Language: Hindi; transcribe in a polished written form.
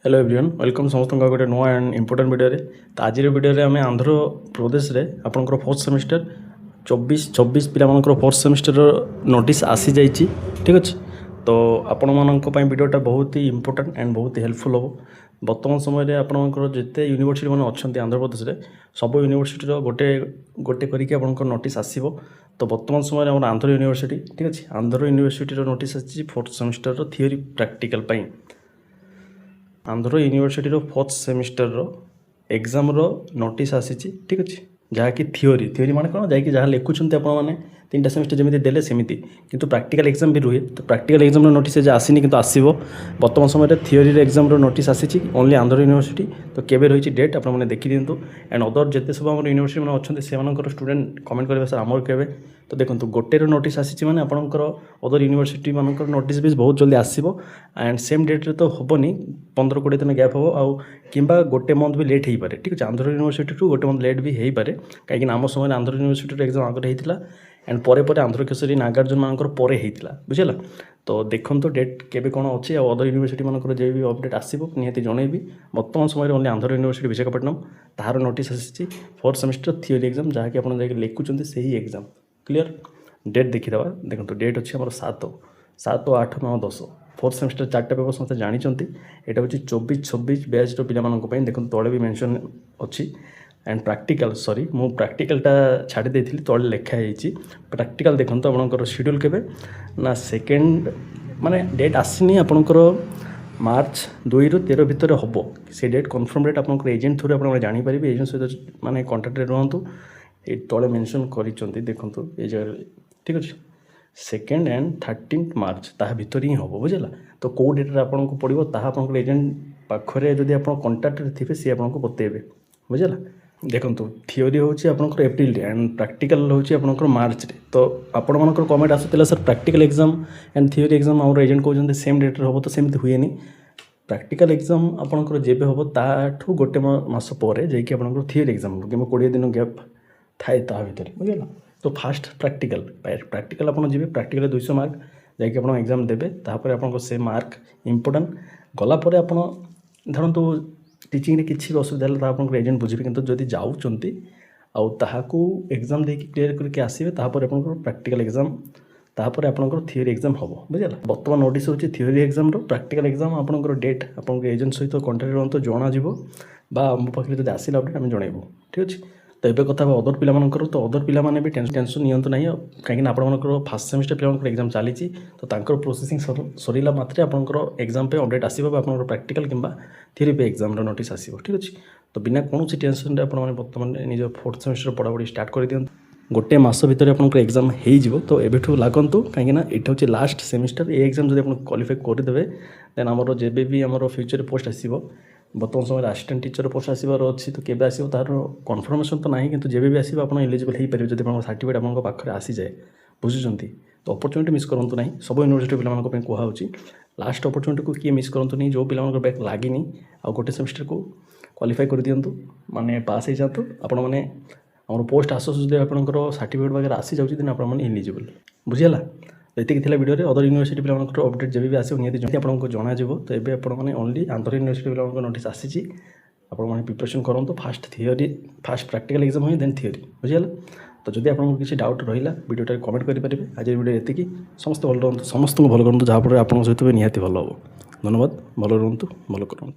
हेलो एवरीवन वेलकम समस्त गोटे नुआ एंड इंपोर्टेंट वीडियो तो आज वीडियो में आंध्र प्रदेश रे आपनकर फोर्थ सेमिस्टर 24 पिला फोर्थ सेमिस्टर नोटिस आसी जाइए ठीक अच्छे। तो आपण मानक वीडियोटा बहुत ही इंपोर्टेंट एंड बहुत ही हेल्पफुल हम बर्तमान समय आपंकर जिते यूनिवर्सिटी मैंने अच्छा आंध्र प्रदेश में सब यूनिवर्सिटी गोटे गोटे करके नोटिस आसो। तो बर्तमान समय आम आंध्र यूनिवर्सिटी ठीक अच्छे आंध्र यूनिवर्सिटी नोटिस आसी fourth semester theory practical Andhra university fourth semester exam notice आसी ठीक अच्छे जहाँकि थियोरी थियोरी माने कौन जैक जहाँ लिखुंट आपने 3टा सेमिस्टर जमी देले सेमती किंतु प्रैक्टिकल एग्जाम भी रुहे। तो प्रैक्टिकल एग्जाम नोटिस आसीनी किंतु आसो बर्तमान समय थियोरी एग्जाम नोटिस आसी ओनली आंध्र यूनिवर्सिटी। तो केबे रही डेट आपने देखी दिंतु एंड अदर जिते सब आम यूनिवर्सिटी मैंने अच्छे से स्टूडेंट कमेंट करेंगे सर आमर के तो देखो गोटे नोटिस आसी मैंने आपंकर अदर यूनिवर्सिटी मान नोटिस भी बहुत जल्दी आसो एंड सेम डेट्रे तो हेनी 15-20 दिन गैप हम आउ कि गोटे मंथ भी लेट हो पाए ठीक अच्छे आंध्र यूनिवर्सिटी टू गोटे मंथ लेट भी हो पाए कहीं आम समय आंध्र यूनिवर्सिटी एग्जाम आगे होता एंड पर आंध्र केसरी नागार्जुन मानकर पर होता बुझेगा। तो देखो तो डेट केबे कौन अच्छी अदर यूनिवर्सिटी मानकर जो भी अपडेट आसो निहाती जनइबी। बर्तमान समय ओनली आंध्र यूनिवर्सिटी विशाखापट्टनम तार नोटिस आसी फोर्थ सेमिस्टर थियोरी एग्जाम जहाँकि आप लिखुंट से ही एग्जाम क्लियर। डेट देखीद देखो डेट अच्छे आम 7, 8, 9, 10 फोर्थ सेमिस्टर 4टा पेपर समस्त जानते यहाँ हूँ 24-26 बैच पाई देखो तले भी मेंशन अच्छी एंड प्रैक्टिकल सॉरी मु प्रैक्टिकलटा छाड़ी देती तले लिखाई प्रैक्टिकल देखो आपंकर शेड्यूल केबे ना सेकेंड माने डेट आसनी आपंकर मार्च 2 ରୁ 13 भितर हम से डेट कन्फर्म डेट आप एजेंट थ्रू आप जानीपर एजेंट सहित माने कंटाक्ट रुहतु ये तले मेंशन कर देखो ये जगह ठीक अच्छे 2nd एंड 13 मार्च ता भितर ही हम बुझेगा। तो कौ डेट्रे आपको पड़ो तापर एजेंट पाखे जब आप कंटाक्ट थे सी आपको बतेबे बुझेगा। देखो थियोरी हूँ आपंकर एप्रिल एंड प्रैक्टिकल हूँ मार्च रे। तो आपण मानकर कमेंट आसूला sir practical exam and theory exam आम एजेंट कहते सेम डेट्रे हम तो सेमती हुए प्रैक्टिकल एग्जाम आपंकर जेबे हम ताठू गोटे मास पर जाकि आप थियोरी एग्जाम कि 20 दिन गैप थाए ता भर बुझेगा। तो फास्ट प्रैक्टिकल आप जी प्रैक्टिकल 200 मार्क जैकि आप एग्जाम देते तापर आप से मार्क इम्पोर्टाट गलापर आप धरतु टीचिंग किसी भी असुविधा है आप एजेंट बुझे कि जब जाऊँच आउ एग्जाम देकी क्लीयर करके आसवे तापर आप प्रैक्टिकल एग्जाम तापर आपंकर थियोरी एग्जाम हम बुझेगा। बर्तमान नोटिस होची थियोरी एग्जाम प्रैक्टिकल एग्जाम आपंकर डेट आप एजेंट सहित कंटाक्ट रुहतु जना मो पाखे जब आसला अपडेट आम जनइबू ठीक अच्छे। तो ये कथा अदर पिलामानकर तो अदर पिला माने भी टेंशन नियंतु नहीं कहीं आपंकर फास्ट सेमिस्टर पिलामानकर एग्जाम चली तो तांकर प्रोसेसिंग सरीला मात्रे आपंकर एग्जाम पे अपडेट आसो आपंकर प्रैक्टिकल किंबा थियोरी पे एग्जाम नोटिस आसो ठीक अच्छे। तो बिना कौन टेंशन आपने बर्तमान निज फोर्थ सेमिस्टर पढ़ापढ़ी स्टार्ट कर दिखाँ गोटे मस भितर आपंकर एग्जाम हो तो एबेठू लागंतु कहीं ये हूँ लास्ट सेमिस्टर ये एग्जाम जब आप क्वालिफाई करदे देन आमर जब भी आम फ्यूचर पोस्ट आसो बर्तमान समय असिस्टेंट टीचर पोस्ट आसबार अच्छी तो केबे आसो तार कन्फर्मेशन तो ना कि जब भी आसो आप एलिजिबल हो पारे जब सर्टिफिकेट आप पाखे आसी जाए बुझुंट। तो अपॉर्चुनिटी मिस करूँ ना सब यूनिवर्सिटी पिलांक कहुच्छी लास्ट अपॉर्चुनिटी को किए मिस करूँ नहीं जो पिला बैक लगिनी आ गोटे सेमिस्टर को क्वालिफाई कर दिंतु माने पास हो जातु आपण मैंने आम पोस्ट आसो जब आपंकर सर्टिफिकेट वगैरह आसी जाऊँगी दिन आप एलिजिबल बुझीगला। तो ये थी वीडियो अदर यूनिवर्सिटी पिलांकर अपडेट जब भी आसो निहाती आपको जनाजिव। तो ये आपने ओनली आंध्र यूनिवर्सिटी पिलांकर नोटिस आसी आपने प्रिपरेशन करूँ fast theory fast practical exam हुए देन थियोरी बुझीगला। तो जब आपको किसी डाउट रहा वीडियोटा कमेंट करेंगे आज वीडियो ये समस्त भल रुहतु समस्त भल करूँ जहाँफल आप सहित भी निहाती भल हम। धन्यवाद भल रुहतु भल करूँ।